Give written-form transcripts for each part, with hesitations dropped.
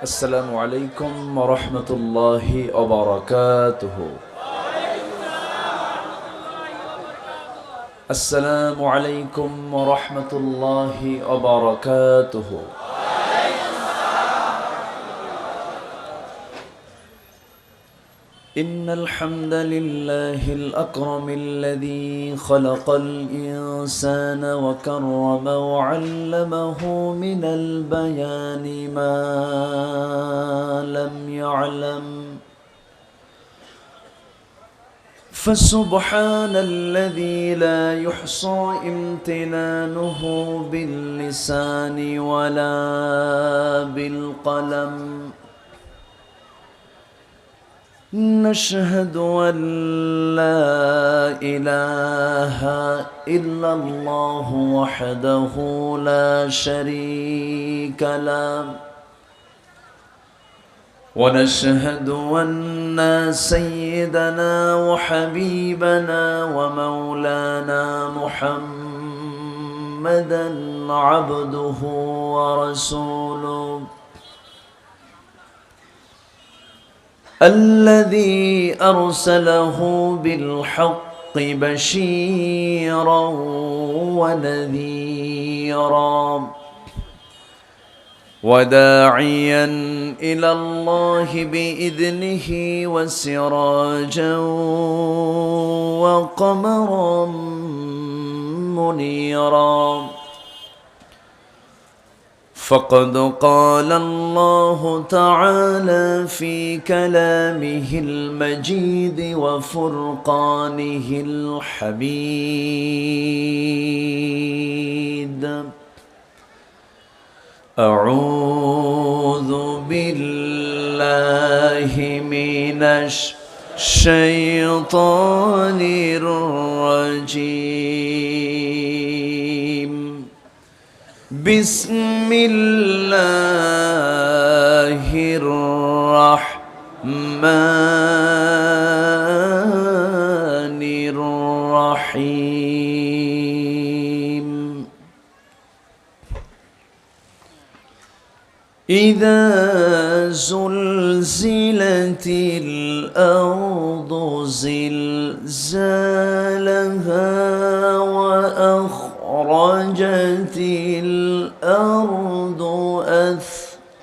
السلام عليكم ورحمة الله وبركاته. السلام عليكم ورحمة الله وبركاته. إن الحمد لله الأكرم الذي خلق الإنسان وكرم وعلمه من البيان ما لم يعلم، فسبحان الذي لا يحصى امتنانه باللسان ولا بالقلم. نشهد أن لا إله إلا الله وحده لا شريك له، ونشهد أن سيدنا وحبيبنا ومولانا محمدا عبده ورسوله الذي أرسله بالحق بشيرا ونذيرا وداعيا إلى الله بإذنه وسراجا وقمرا منيرا. فقد قال الله تعالى في كلامه المجيد وفرقانه الحميد: أعوذ بالله من الشيطان الرجيم. بسم الله الرحمن الرحيم. إذا زلزلت الأرض زلزالها وأخرجت الأرض أثقالها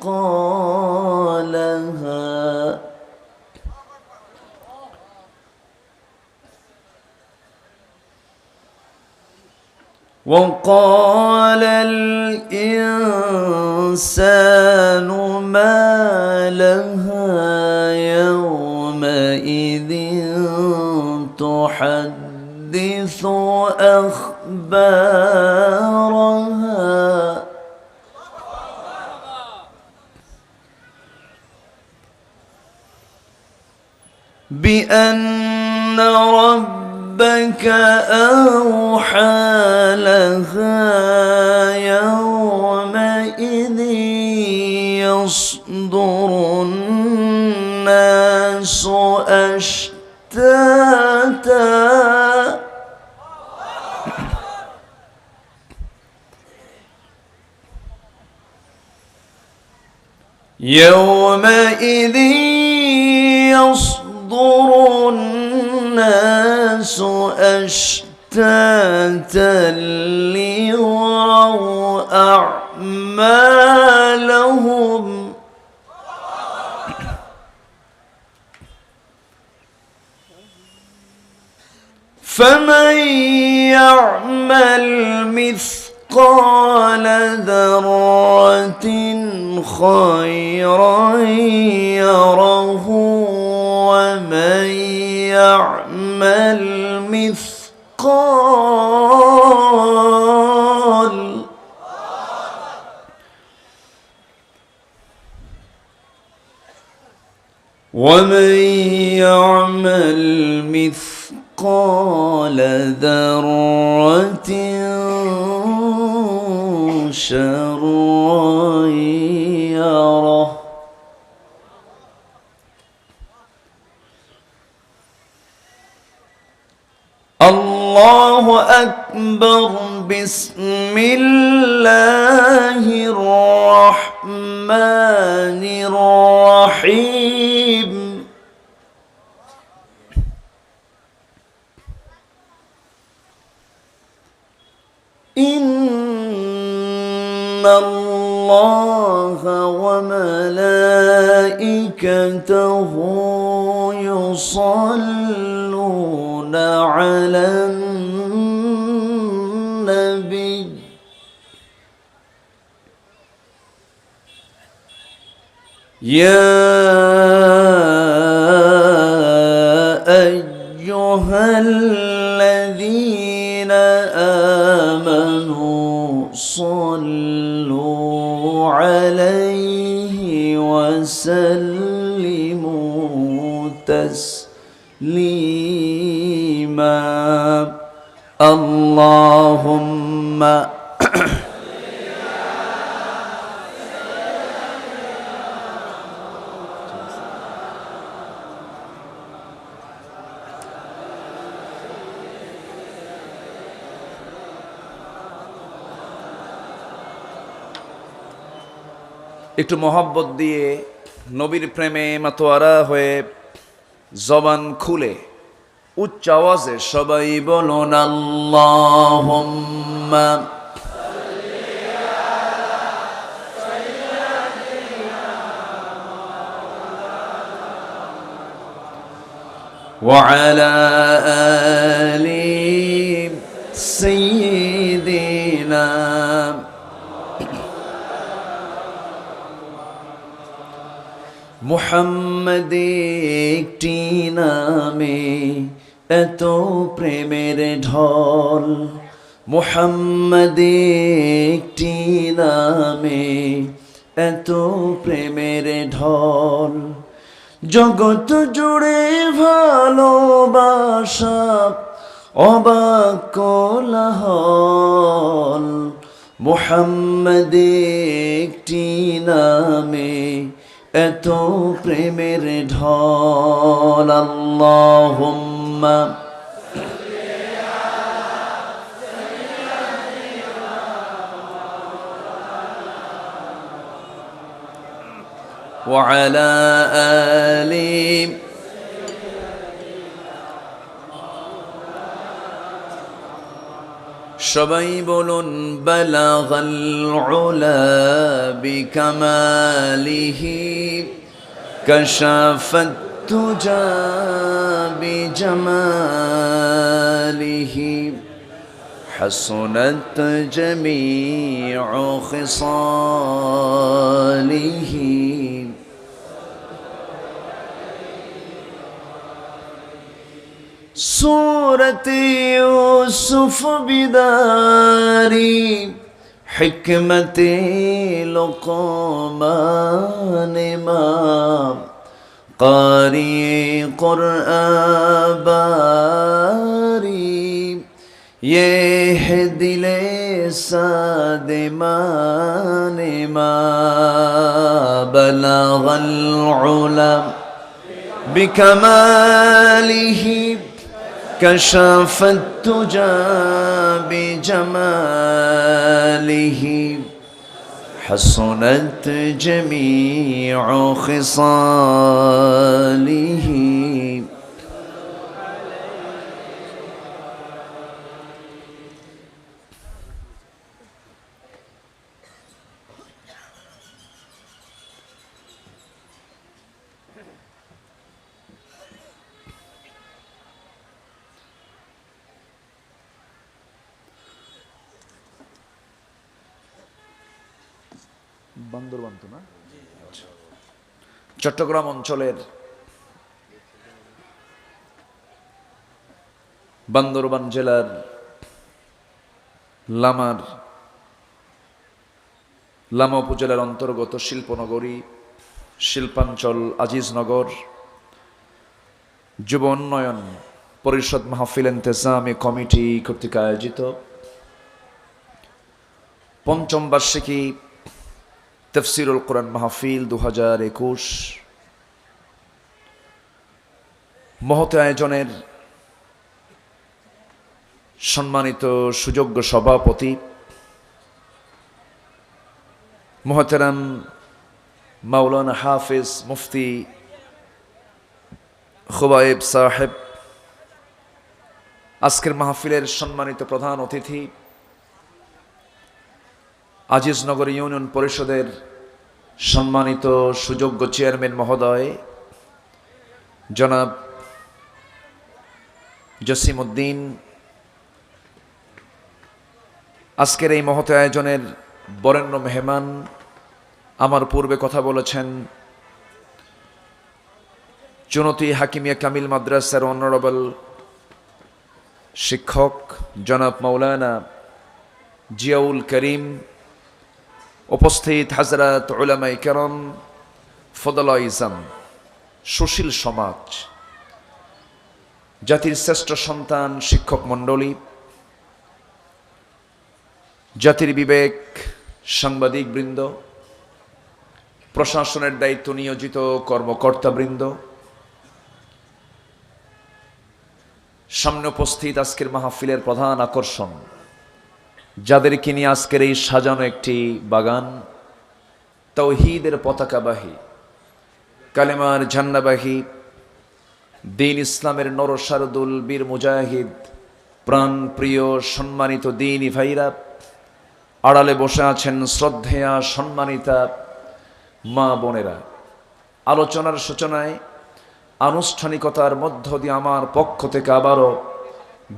وقال الإنسان ما لها يومئذ تحدث أخبارها بأن ربك أوحى لها يومئذ يصدر الناس أشتاتا يومئذ يصدر الناس أشتاتا ليروا أعمالهم فمن يعمل مثقال ذرة خيرا يره ومن يعمل مثقال ذرة شرا يره. الله أكبر. بسم الله الرحمن الله وملائكته يصلون على النبي يا أيها الذين آمنوا صلوا عليه وسلموا تسليما اللهم একটু মহব্বত দিয়ে নবীর প্রেমে মাতোয়ারা হয়ে জবান খুলে উচ্চ আওয়াজে সবাই বলুন আল্লাহুম্মা ওয়া আলা আলি সাইয়্যিদিনা মুহাম্মদ একটি নামে এত প্রেমের ঢল মুহাম্মদ একটি নামে এত প্রেমের ঢল জগৎ জুড়ে ভালোবাসা অবাক কোলাহল মুহাম্মদ একটি নামে এত প্রেমের ঢল আল্লাহুম্মা ওয়া আলা আলি সবাই বলুন বালাগাল উলা বিকামালিহি কাশাফাত তুজা বিজামালিহি হাসনাত জামিউ খিসালিহি सूरत यूसुफ बिदारी हिकमत लुक़मान इमाम कारी क़ुरआन बारी ये है दिले सादिमान इमाम बलगल उला बिकमालिही كشف التجى بجماله حسنت جميع خصاله বান্দরবান তো না চট্টগ্রাম অঞ্চলের বান্দরবান জেলার লামা উপজেলার অন্তর্গত শিল্পনগরী শিল্পাঞ্চল আজিজনগর যুব উন্নয়ন পরিষদ মাহফিল ইন্তেজামি কমিটি কর্তৃক আয়োজিত পঞ্চম বার্ষিকী তফসিরুল কোরআন মাহফিল 2021 মহৎ আয়োজনের সম্মানিত সুযোগ্য সভাপতি মুহতারাম মাওলানা হাফিজ মুফতি খুবাইব সাহেব, আজকের মাহফিলের সম্মানিত প্রধান অতিথি আজিজনগর ইউনিয়ন পরিষদের সম্মানিত সুযোগ্য চেয়ারম্যান মহোদয় জনাব জসিম উদ্দিন, আজকের এই মহৎ আয়োজনের বরেণ্য মেহমান, আমার পূর্বে কথা বলেছেন চুনতি হাকিমিয়া কামিল মাদ্রাসার অনারেবল শিক্ষক জনাব মাওলানা জিয়াউল করিম, উপস্থিত হাজরাত উলামায়ে কেরাম, ফদলা ইজাম, সুশীল সমাজ, জাতির শ্রেষ্ঠ সন্তান শিক্ষক মণ্ডলী, জাতির বিবেক সাংবাদিক বৃন্দ, প্রশাসনের দায়িত্ব নিয়োজিত কর্মকর্তাবৃন্দ, সামনে উপস্থিত আজকের মাহফিলের প্রধান আকর্ষণ, যাদেরকে নিয়ে আজকের এই সাজানো একটি বাগান, তাওহীদের পতাকাবাহী, কালেমার ঝান্ডাবাহী, দ্বীন ইসলামের নরসারদুল বীর মুজাহিদ, প্রাণ প্রিয় সম্মানিত দ্বীনী ভাইরা, আড়ালে বসে আছেন শ্রদ্ধেয়া সম্মানিতা মা বোনেরা। আলোচনার সূচনায় আনুষ্ঠানিকতার মধ্য দিয়ে আমার পক্ষ থেকে আবারও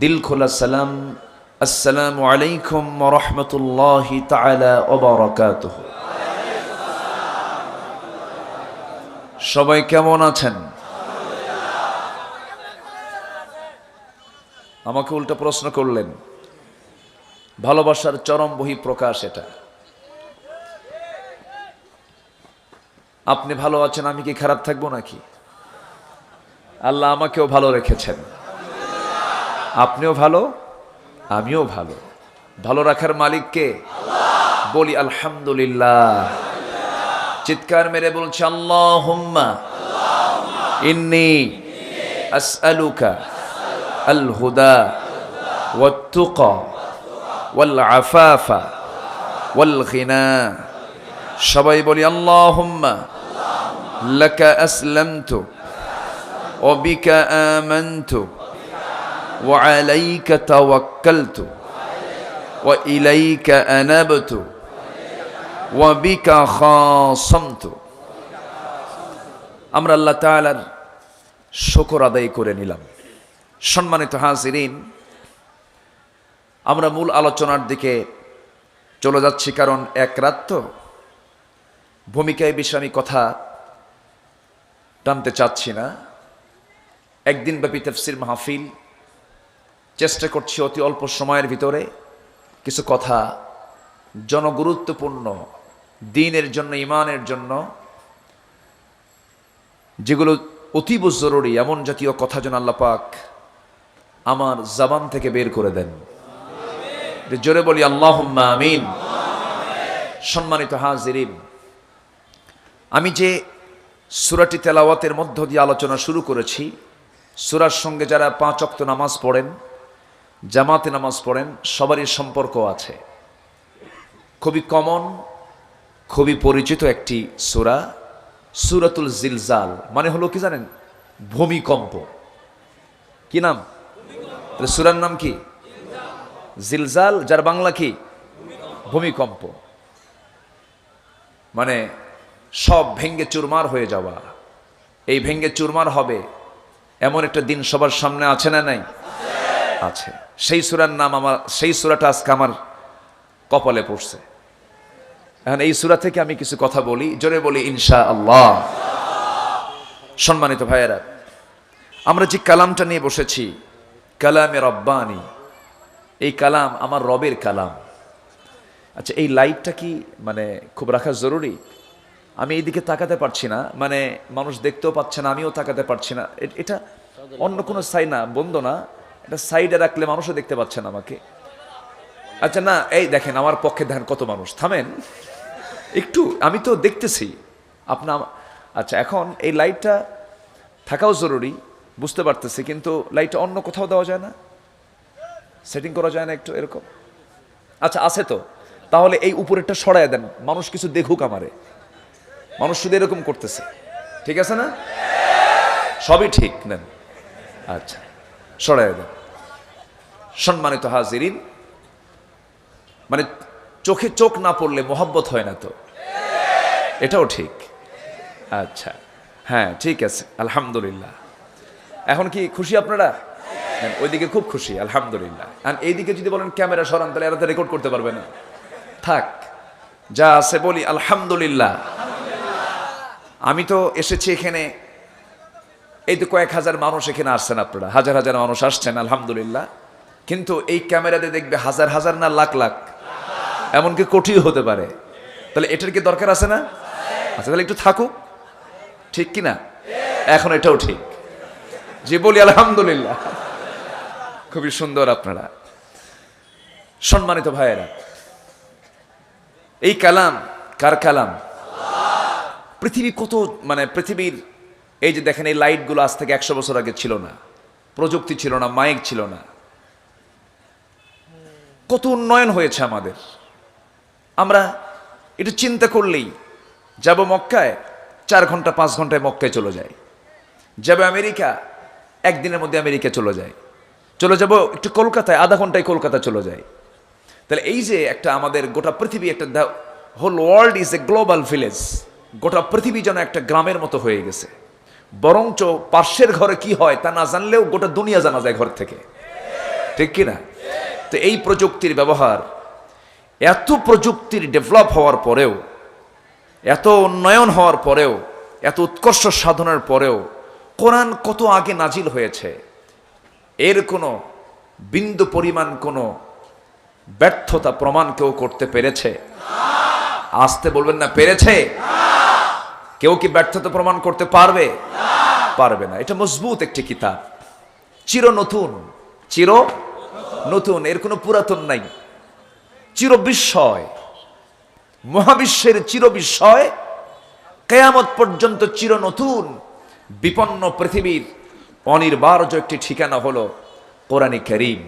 দিলখোলা সালাম, আসসালামু আলাইকুম ওয়া রাহমাতুল্লাহি তাআলা ওয়া বারাকাতুহু। সবাই কেমন আছেন? আমাকে উল্টা প্রশ্ন করলেন। ভালোবাসার চরম বহিঃপ্রকাশ এটা। আপনি ভালো আছেন, আমি কি খারাপ থাকবো নাকি? আল্লাহ আমাকেও ভালো রেখেছেন, আপনিও ভালো, আমিও ভালো। ভালো রাখার মালিক কে? বলি আলহামদুলিল্লাহ। চিৎকার মেরে বলছি আল্লাহুম্মা ইন্নী আসআলুকা আল হুদা ওয়াত তুকা ওয়াল আফাফা ওয়াল গিনা। সবাই বলি আল্লাহুম্মা লাকা আসলামতু ওয়া বিকা আমানতু ওয়া আলাইকা তাওয়াক্কালতু ওয়া ইলাইকা আনাবতু ওয়া বিকা খাসামতু। আমরা আল্লাহ তাআলার শুকর আদায় করে নিলাম। সম্মানিত হাজিরিন, আমরা মূল আলোচনার দিকে চলে যাচ্ছি, কারণ এক রাত তো ভূমিকায় বিষয়ে আমি কথা টানতে চাচ্ছি না। একদিন ব্যাপী তাফসীর মাহফিল, চেষ্টা করছি অতি অল্প সময়ের ভিতরে কিছু কথা জনগুরুত্বপূর্ণ, দ্বীনের জন্য, ইমানের জন্য, যেগুলো অতীব জরুরি, এমন জাতীয় কথা যেন আল্লাহ পাক আমার জবান থেকে বের করে দেন। জোরে বলি আল্লাহুম্মা আমিন। সম্মানিত হাজিরিন, আমি যে সূরাটি তেলাওয়াতের মধ্য দিয়ে আলোচনা শুরু করেছি, সূরার সঙ্গে যারা 5 ওয়াক্ত নামাজ পড়েন, জামাতে নামাজ পড়েন, সবারই সম্পর্ক আছে। খুবই কমন, খুবই পরিচিত একটি সূরা, সূরাতুল জিলজাল। মানে হলো কি জানেন? ভূমিকম্প। কি নাম? সূরার নাম কি? জিলজাল, যার বাংলা কি? ভূমিকম্প। মানে সব ভেঙ্গে চুরমার হয়ে যাওয়া। এই ভেঙ্গে চুরমার হবে এমন একটা দিন সবার সামনে আছে না নাই? আছে। সেই সূরার নাম আমার, সেই সূরাটা আজকে আমার কপালে পড়ছে। এখন এই সূরা থেকে আমি কিছু কথা বলি, জোরে বলি ইনশাআল্লাহ। সম্মানিত ভাইয়েরা, আমরা যে কালামটা নিয়ে বসেছি, কালামে রব্বানি, এই কালাম আমার রবের কালাম। আচ্ছা, এই লাইটটা কি মানে খুব রাখা জরুরি? আমি এইদিকে তাকাতে পারছি না, মানে মানুষ দেখতেও পাচ্ছে না, আমিও তাকাতে পারছি না। এটা অন্য কোনো সাইড না, বন্ধ না, এটা সাইডে রাখলে মানুষও দেখতে পাচ্ছে না আমাকে। আচ্ছা না, এই দেখেন আমার পক্ষে দেখেন কত মানুষ। থামেন একটু, আমি তো দেখতেছি আপনার। আচ্ছা, এখন এই লাইটটা থাকাও জরুরি, বুঝতে পারতেছি, কিন্তু লাইটটা অন্য কোথাও দেওয়া যায় না? সেটিং করা যায় না একটু এরকম? আচ্ছা, আছে তো, তাহলে এই উপরেরটা সরায় দেন, মানুষ কিছু দেখুক আমারে। মানুষ শুধু এরকম করতেছে, ঠিক আছে না? সবই ঠিক নেন। আচ্ছা, সরায় দেন। সম্মানিত হাজিরিন, মানে চোখে চোখ না পড়লে মোহাব্বত হয় না তো, এটাও ঠিক। আচ্ছা, হ্যাঁ ঠিক আছে, আলহামদুলিল্লাহ। এখন কি খুশি আপনারা? ওইদিকে খুব খুশি, আলহামদুলিল্লাহ। আর এইদিকে যদি বলেন ক্যামেরা সরান, তাহলে এরা তো রেকর্ড করতে পারবে না। থাক, যা আছে বলি আলহামদুলিল্লাহ। আমি তো এসেছি এখানে, এই তো কয়েক হাজার মানুষ এখানে আসছেন, আপনারা হাজার হাজার মানুষ আসছেন, আলহামদুলিল্লাহ। কিন্তু এই ক্যামেরাতে দেখবে হাজার হাজার না লাখ লাখ, এমনকি কোটিও হতে পারে। তাহলে এটার কি দরকার আছে না? আচ্ছা, তাহলে একটু থাকুক, ঠিক কি না? এখন এটাও ঠিক, যে বলি আলহামদুলিল্লাহ। খুবই সুন্দর আপনারা। সম্মানিত ভাইয়েরা, এই কালাম কার কালাম? পৃথিবী কত, মানে পৃথিবীর এই যে দেখেন এই লাইটগুলো আজ থেকে 100 বছর আগে ছিল না, প্রযুক্তি ছিল না, মাইক ছিল না। কত উন্নয়ন হয়েছে আমাদের। আমরা একটু চিন্তা করলেই যাব মক্কায়, 4 ঘন্টা 5 ঘন্টায় মক্কায় চলে যায়। যাবে আমেরিকা, একদিনের মধ্যে আমেরিকা চলে যায়। চলে যাব একটু কলকাতায়, আধা ঘন্টায় কলকাতা চলে যায়। তাহলে এই যে একটা আমাদের গোটা পৃথিবী, একটা whole world is a global village. গোটা পৃথিবী যেন একটা গ্রামের মতো হয়ে গেছে। বরঞ্চ পার্শ্বের ঘরে কি হয় তা না জানলেও গোটা দুনিয়া জানা যায় ঘর থেকে, ঠিক কিনা? তো এই প্রযুক্তির ব্যবহার, এত প্রযুক্তির ডেভেলপ হওয়ার পরেও, এত উন্নয়ন হওয়ার পরেও, এত উৎকর্ষ সাধনের পরেও কোরআন কত আগে নাজিল হয়েছে, এর কোনো বিন্দু পরিমাণ কোনো ব্যর্থতা প্রমাণ কেউ করতে পেরেছে? আসতে বলবেন না, পেরেছে? কেউ কি ব্যর্থতা প্রমাণ করতে পারবে? পারবে না। এটা মজবুত একটি কিতাব, চির নতুন, চির নতুন, এর কোনো পুরাতন নাই। চির বিস্ময়, মহাবিশ্বের চির বিস্ময়, কিয়ামত পর্যন্ত চির নতুন। বিপন্ন পৃথিবীর অনির্বার্য একটি ঠিকানা হলো কোরআনে কারীম।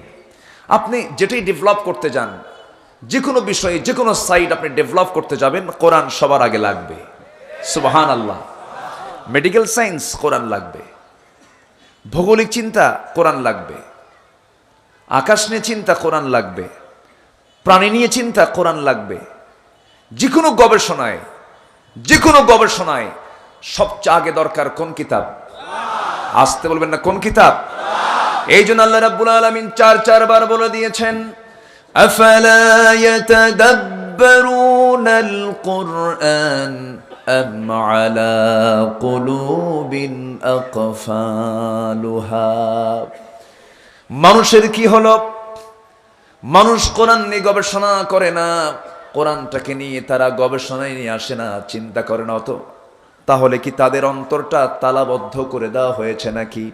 আপনি যেটাই ডেভেলপ করতে যান, যে কোনো বিষয়ে, যে কোনো সাইড আপনি ডেভেলপ করতে যাবেন, কোরআন সবার আগে লাগবে। সুবহানাল্লাহ। মেডিকেল সায়েন্স, কোরআন লাগবে। ভৌগোলিক চিন্তা, কোরআন লাগবে। আকাশ নিয়ে চিন্তা, কোরআন লাগবে। প্রাণী নিয়ে চিন্তা, কোরআন লাগবে। যে কোনো গবেষণায়, যে কোনো গবেষণায় সবচেয়ে আগে দরকার কোন কিতাব? আসতে বলবেন না, কোন কিতাব? এই জন্য আল্লাহ রাব্বুল আলামিন 4 বার বলে দিয়েছেন, আফালা ইয়াতাদাব্বারুনাল কুরআন আম আলা কুলুবিন আকফালুহা। মানুষের কি হলো? মানুষ কোরআন নিয়ে গবেষণা করে না, কোরআনটাকে নিয়ে তারা গবেষণায় নিয়ে আসে না, চিন্তা করে না অত। তাহলে কি তাদের অন্তরটা তালাবদ্ধ করে দেওয়া হয়েছে নাকি?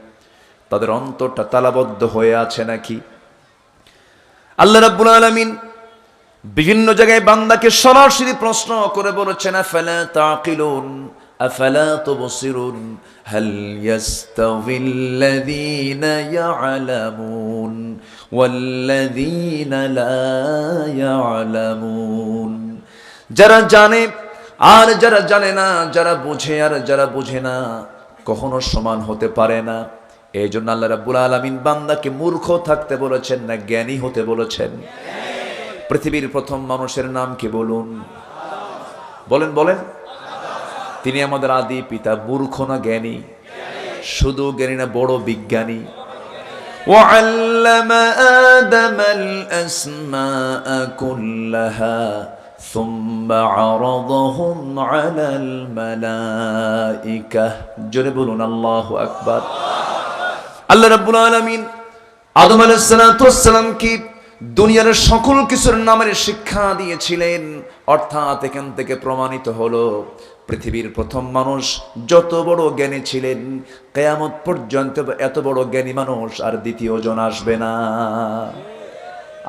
তাদের অন্তরটা তালাবদ্ধ হয়ে আছে নাকি? আল্লাহ রাব্বুল আলামিন বিভিন্ন জায়গায় বান্দাকে সরাসরি প্রশ্ন করে বলেছেন, আফালা তাকিলুন আফালা তুবসিরুন হাল ইয়াস্তাউিল্লাযীনা ইয়ালামুন ওয়াল্লাযীনা লা ইয়ালামুন। যারা জানে আর যারা জানে না, যারা বুঝে আর যারা বুঝে না, কখনো সমান হতে পারে না। এই জন্য আল্লাহ রাব্বুল আলামিন বান্দাকে মূর্খ থাকতে বলেছেন না জ্ঞানী হতে বলেছেন? পৃথিবীর প্রথম মানুষের নাম কি বলুন? বলেন বলেন। তিনি আমাদের আদি পিতা। মূর্খ না জ্ঞানী? শুধু জ্ঞানী না, বড় বিজ্ঞানী। وعلم آدم الأسماء كلها ثم عرضهم على الملائكة। জোরে বলুন আল্লাহু আকবার। আল্লাহ রাব্বুল আলামিন আদম আলাইহিস সালাতু ওয়াস সালাম কি দুনিয়ার সকল কিছুর নামের শিক্ষা দিয়েছিলেন। অর্থাৎ এখান থেকে প্রমাণিত হলো পৃথিবীর প্রথম মানুষ যত বড় জ্ঞানী ছিলেন, কিয়ামত পর্যন্ত এত বড় জ্ঞানী মানুষ আর দ্বিতীয় জন আসবে না।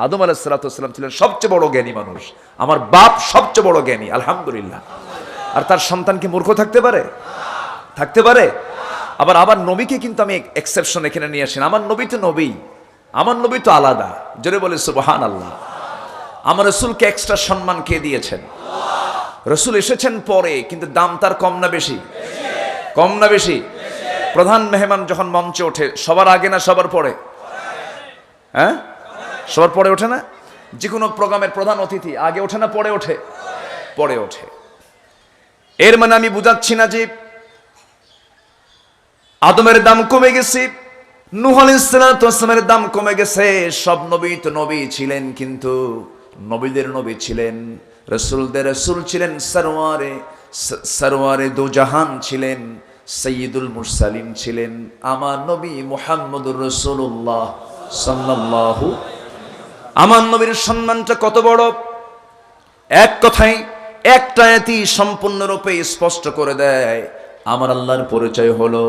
আদম আলাইহিস সালাতু ওয়াস সালাম ছিলেন সবচেয়ে বড় জ্ঞানী মানুষ। আমার বাপ সবচেয়ে বড় জ্ঞানী, আলহামদুলিল্লাহ। আর তার সন্তান কি মূর্খ থাকতে পারে? থাকতে পারে? আবার নবীকে কিন্তু আমি এক্সেপশন এখানে নিয়ে আসেন। আমার নবী তো নবী, আমার নবী তো আলাদা। জোরে বলে সুবহানাল্লাহ। আমার রাসূলকে এক্সট্রা সম্মান কে দিয়েছেন? রাসূল এসেছেন পরে, কিন্তু দাম তার কম না বেশি? কম না বেশি? প্রধান মেহমান যখন মঞ্চে ওঠে, সবার আগে না সবার পরে? হ্যাঁ, সবার পরে ওঠে না? যে কোনো প্রোগ্রামের প্রধান অতিথি আগে ওঠে না পরে ওঠে? পরে ওঠে। এর মানে আমি বুঝাচ্ছি না যে আদমের দাম কমে গেছে, নূহ আলাইহিস সালামের দাম কমে গেছে। সব নবী তো নবী ছিলেন, কিন্তু নবীদের নবী ছিলেন, রাসূলদের রাসূল ছিলেন, সরওয়ারে দু জাহান ছিলেন, সাইয়্যিদুল মুরসালিন ছিলেন আমার নবী মুহাম্মদুর রাসূলুল্লাহ সাল্লাল্লাহু। আমার নবীর সম্মানটা কত বড়, এক কথায় একটা আয়াতই সম্পূর্ণরূপে স্পষ্ট করে দেয়। আমার আল্লাহর পরিচয় হলো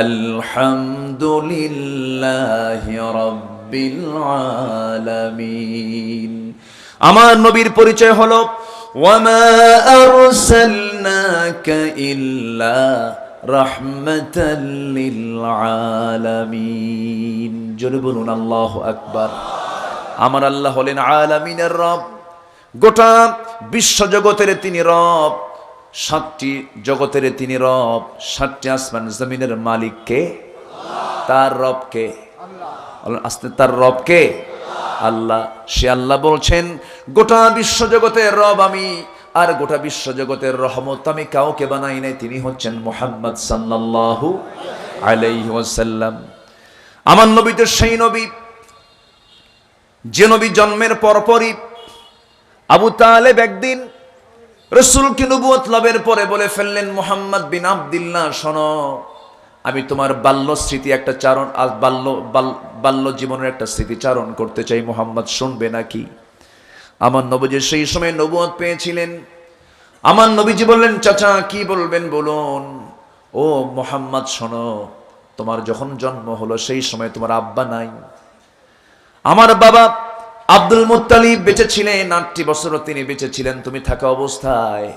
আলহামদুলিল্লাহি রাব্বিল আলামিন। আমার নবীর পরিচয় হলো ওয়ামা আরসালনাকা ইল্লা রাহমাতাল লিল আলামিন। জোরে বলুন আল্লাহু আকবার। আমার আল্লাহ হলেন আলামিনের রব, গোটা বিশ্ব জগতের তিনি রব, 7টি জগতের তিনি রব, 7টি আসমান জমিনের মালিক কে? তার রব কে? আস্তে, তার রব কে? আল্লাহ। সে আল্লাহ বলছেন গোটা বিশ্ব জগতের রব আমি, আর গোটা বিশ্ব জগতের রহমত আমি কাউকে বানাই নাই, তিনি হচ্ছেন মুহাম্মদ সাল্লাল্লাহু আলাইহি ওয়াসাল্লাম। আমার নবী তো সেই নবী যে নবী জন্মের পরপরই আবু তালেব একদিন রাসূলকে নবুয়ত লাভের পরে বলে ফেললেন, মুহাম্মদ বিন আব্দুল্লাহ শোনো, আমি তোমার বাল্য স্মৃতি একটা চারণ, বাল্য জীবনের একটা স্মৃতিচারণ করতে চাই, মুহাম্মদ শুনবে নাকি? আমার নবীজি সেই সময় নবুয়ত পেয়েছিলেন। আমার নবীজি বললেন, চাচা কি বলবেন বলুন। ও মুহাম্মদ শোনো, তোমার যখন জন্ম হলো সেই সময় তোমার আব্বা নাই। আমার বাবা আব্দুল মুত্তালিব বেঁচে ছিলেন, 8টি বছর তিনি বেঁচে ছিলেন তুমি থাকা অবস্থায়।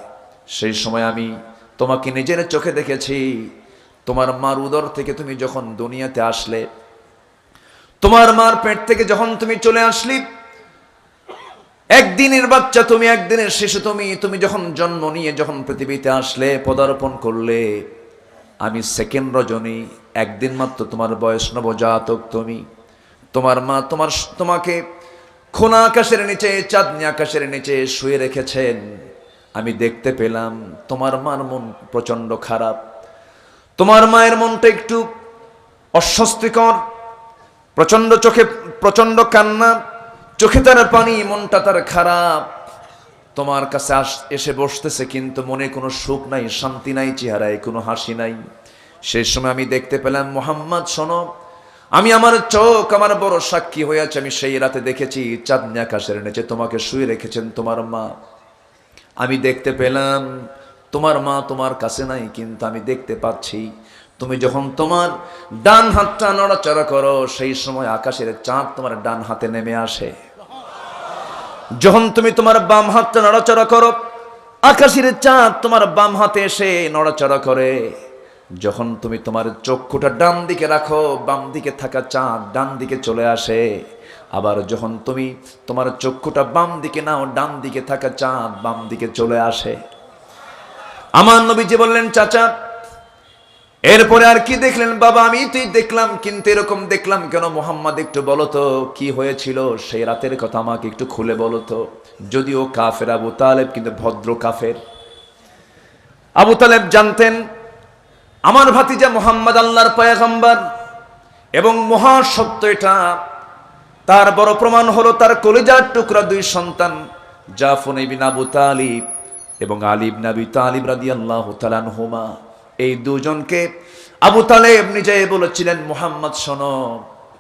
সেই সময় আমি তোমাকে নিজের চোখে দেখেছি। তোমার মার উদর থেকে তুমি যখন দুনিয়াতে আসলে, তোমার মার পেট থেকে যখন তুমি চলে আসলি, একদিনের বাচ্চা তুমি, একদিনের শিশু তুমি, তুমি যখন জন্ম নিয়ে যখন পৃথিবীতে আসলে, পদার্পণ করলে, আমি সেকেন্ড রজনী, একদিন মাত্র তোমার বয়স, নবজাতক তুমি। তোমার মা তোমাকে খোলা আকাশের নিচে, চাঁদনি আকাশের নিচে শুয়ে রেখেছেন। আমি দেখতে পেলাম তোমার মার মন প্রচন্ড খারাপ, তোমার মায়ের মনটা একটু অস্বস্তিকর, প্রচন্ড চোখে প্রচন্ড কান্না, চোখে তার পানি, মনটা তার খারাপ। তোমার কাছে এসে বসতেছে, কিন্তু মনে কোনো সুখ নাই, শান্তি নাই, চেহারায় কোনো হাসি নাই। সেই সময় আমি দেখতে পেলাম, মুহাম্মদ শোনো, আমি আমার চোখ, আমার বড় সাক্ষী হয়েছে, আমি সেই রাতে দেখেছি চাঁদনি আকাশের নিচে তোমাকে শুয়ে রেখেছেন তোমার মা। আমি দেখতে পেলাম তোমার মা তোমার কাছে নাই, কিন্তু আমি দেখতে পাচ্ছি তুমি যখন তোমার ডান হাতটা নড়াচড়া করো, সেই সময় আকাশের চাঁদ তোমার ডান হাতে নেমে আসে। যখন তুমি তোমার বাম হাতটা নড়াচড়া করো, আকাশের চাঁদ তোমার বাম হাতে এসে নড়াচড়া করে। যখন তুমি তোমার চক্ষুটা ডান দিকে রাখো, বাম দিকে থাকা চাঁদ ডান দিকে চলে আসে। আবার যখন তুমি তোমার চক্ষুটা বাম দিকে নাও, ডান দিকে থাকা চাঁদ বাম দিকে চলে আসে। আমার নবীজি বললেন, চাচা এরপরে আর কি দেখলেন? বাবা আমি তুই দেখলাম, কিন্তু এরকম দেখলাম কেন? মুহাম্মদ একটু বলো তো কি হয়েছিল সেই রাতের কথা, আমাকে একটু খুলে বলো তো। যদিও কাফের আবু তালেব, কিন্তু ভদ্র কাফের। আবু তালেব জানতেন আমার ভাতিজা মুহাম্মদ আল্লাহর পয়গম্বর এবং মহাসত্য এটা। তার বড় প্রমাণ হলো তার কলিজার টুকরা 2 সন্তান, জাফর ইবনে আবু তালিব এবং আলী ইবনে আবি তালিব রাদিয়াল্লাহু তাআলা আনহুমা। এই দুজনকে আবু তালেব নিজে বলেছিলেন, মুহাম্মদ শোনো,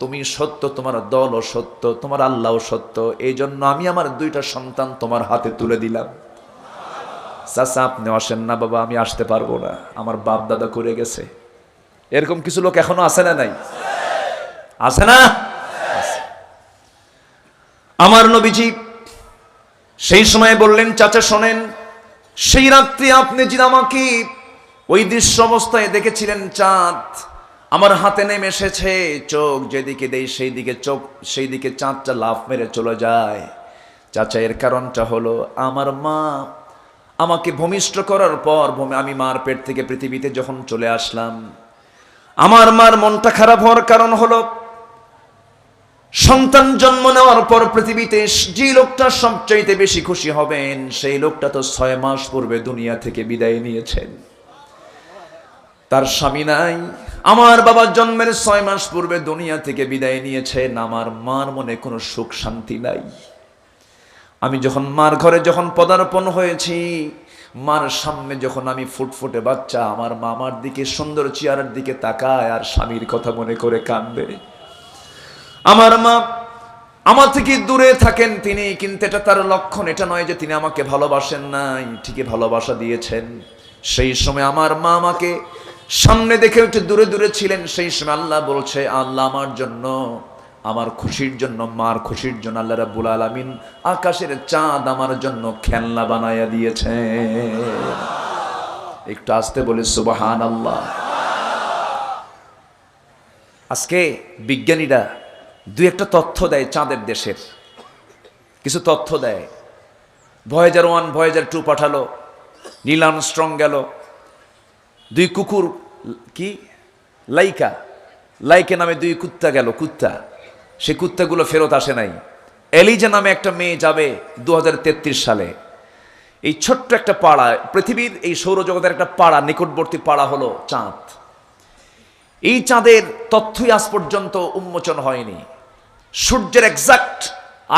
তুমি সত্য, তোমার দলও সত্য, তোমার আল্লাহও সত্য, এই জন্য আমি আমার 2টা সন্তান তোমার হাতে তুলে দিলাম। চাচা আপনি আসেন না। বাবা আমি আসতে পারবো না, আমার বাপ দাদা করে গেছে। এরকম কিছু লোক এখনো আছে না নাই? আছে না? আমার নবীজি সেই সময় বললেন, চাচা শোনেন, সেই রাত্রি আপনি যে আমাকে ওই দৃশ্য অবস্থায় দেখেছিলেন, চাঁদ আমার হাতে নেমে এসেছে, চোখ যেদিকে দেই সেই দিকে চাঁদটা লাফ মেরে চলে যায়। চাচা এর কারণটা হলো আমার মা আমাকে ভূমিষ্ঠ করার পর, আমি মার পেট থেকে পৃথিবীতে যখন চলে আসলাম, আমার মার মনটা খারাপ হওয়ার কারণ হলো সন্তান জন্ম নেওয়ার পর পৃথিবীতে যে লোকটা সবচাইতে বেশি খুশি হবেন সেই লোকটা তো 6 মাস পূর্বে দুনিয়া থেকে বিদায় নিয়েছেন, তার স্বামী নাই। আমার বাবার জন্মের 6 মাস পূর্বে দুনিয়া থেকে বিদায় নিয়েছেন, আমার মার মনে কোনো সুখ শান্তি নাই। আমি যখন মার ঘরে যখন পদার্পণ হয়েছি, মার সামনে যখন আমি ফুটফুটে বাচ্চা, আমার মা আমার দিকে সুন্দর চেহারার দিকে তাকায় আর স্বামীর কথা মনে করে কাঁদবে। আমার মা আমার থেকে দূরে থাকেন তিনি, কিন্তু এটা তার লক্ষণ এটা নয় যে তিনি আমাকে ভালোবাসেন নাই, ঠিকই ভালোবাসা দিয়েছেন। সেই সময় আমার মা আমাকে সামনে দেখে একটু দূরে দূরে ছিলেন। সেই সময় আল্লাহ বলছে, আল্লাহ আমার জন্য, আমার খুশির জন্য, মার খুশির জন্য আল্লাহ রাব্বুল আলামিন আকাশের চাঁদ আমার জন্য খেলনা বানায়া দিয়েছে। একটু আসতে বলে সুবহানাল্লাহ। আজকে বিজ্ঞানীরা দুই একটা তথ্য দেয়, চাঁদের দেশের কিছু তথ্য দেয়। ভয়েজার 1 ভয়েজার 2 পাঠালো, নীল আর্মস্ট্রং গেল, 2 কুকুর কি লাইকা নামে 2 কুত্তা গেল, কুত্তা, সে কুত্তাগুলো ফেরত আসে নাই। এলিজা নামে একটা মেয়ে যাবে 2033 সালে। এই ছোট্ট একটা পাড়া, পৃথিবীর এই সৌরজগতের একটা পাড়া, নিকটবর্তী পাড়া হলো চাঁদ। এই চাঁদের তথ্যই আজ পর্যন্ত উন্মোচন হয়নি। সূর্যের এক্সাক্ট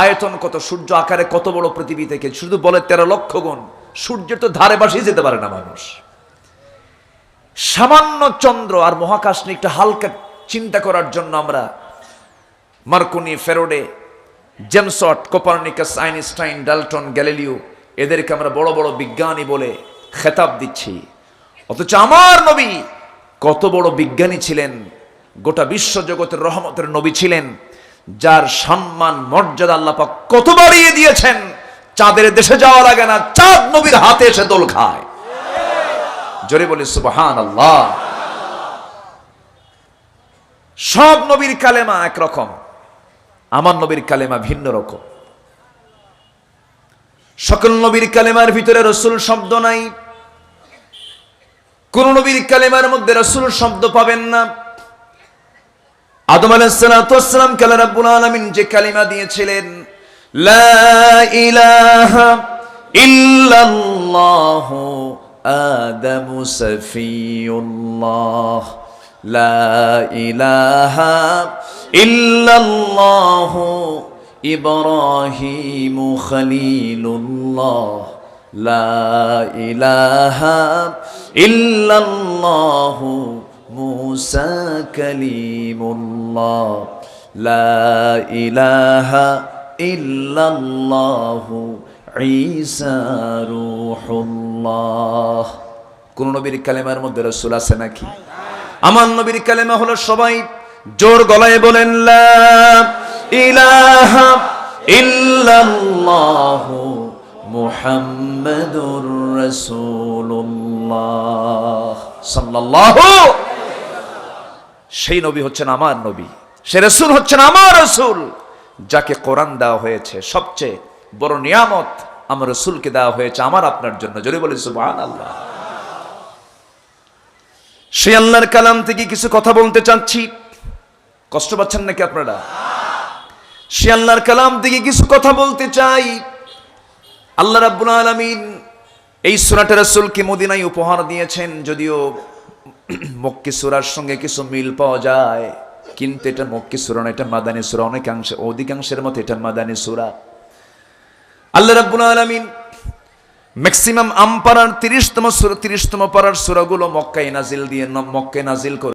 আয়তন কত, সূর্য আকারে কত বড় পৃথিবী থেকে, শুধু বলে 13 লক্ষ গুণ। সূর্যের তো ধারে পাশেই যেতে পারে না মানুষ। সামান্য চন্দ্র আর মহাকাশ নিয়ে একটু হালকা চিন্তা করার জন্য আমরা Marconi, Faraday, James Watt, Copernicus, Einstein, Dalton, Galileo এদেরকে আমরা বড় বড় বিজ্ঞানী বলে খেতাব দিচ্ছি। অথচ আমার নবী কত বড় বিজ্ঞানী ছিলেন, গোটা বিশ্ব জগতের রহমতের নবী ছিলেন, যার সম্মান মর্যাদা আল্লাহ পাক কত বাড়িয়ে দিয়েছেন। চাঁদের দেশে যাওয়া লাগে না, চাঁদ নবীর হাতে এসে দোল খায়। জোরে বলি সুবহানাল্লাহ। সব নবীর কালেমা একরকম, আমার নবীর কালেমা ভিন্ন রকম। সকল নবীর কালেমার ভিতরে রাসূল শব্দ নাই, কোন নবীর কালেমার মধ্যে রাসূল শব্দ পাবেন না। আদম আলাইহিস সালাতু ওয়াস সালাম কে আল্লাহ রাব্বুল আলামিন যে কালিমা দিয়েছিলেন, লা ইলাহা ইল্লাল্লাহ আদামু সফিউল্লাহ, লা ইলাহা ইল্লাল্লাহ ইব্রাহিমু খলিলুল্লাহ, লা ইলাহা ইল্লাল্লাহ মুসা কালিমুল্লাহ, লা ইলাহা ইল্লাল্লাহ ঈসা রূহুল্লাহ। কোন নবীর কালেমার মধ্যে রাসূল আছে নাকি? আমার নবীর কালেমা হলো, সবাই জোর গলায় বলেন, লা ইলাহা ইল্লাল্লাহ মুহাম্মাদুর রাসূলুল্লাহ সাল্লাল্লাহু। সেই নবী হচ্ছেন আমার নবী, সে রাসূল হচ্ছেন আমার রাসূল, যাকে কোরআন দেওয়া হয়েছে। সবচেয়ে বড় নিয়ামত আমার রাসূলকে দেওয়া হয়েছে আমার আপনার জন্য। জোরে বলি সুবহানাল্লাহ। সেই আল্লাহর কালাম থেকে কিছু কথা বলতে চাচ্ছি, কষ্ট পাচ্ছেন নাকি আপনারা? সে আল্লাহর কালাম থেকে কিছু কথা বলতে চাই। আল্লাহ রাব্বুল আলামিন এই সূরাটা রাসূলকে মদিনায় উপহার দিয়েছেন। যদিও মক্কি সূরার সঙ্গে কিছু মিল পাওয়া যায়, কিন্তু এটা মক্কি সূরা না, এটা মাদানী সূরা। অধিকাংশের মতে এটা মাদানী সূরা। আল্লাহ রাব্বুল আলামিন ম্যাক্সিমাম আমপারার 30তম পারার সূরাগুলো মক্কায় নাজিল করে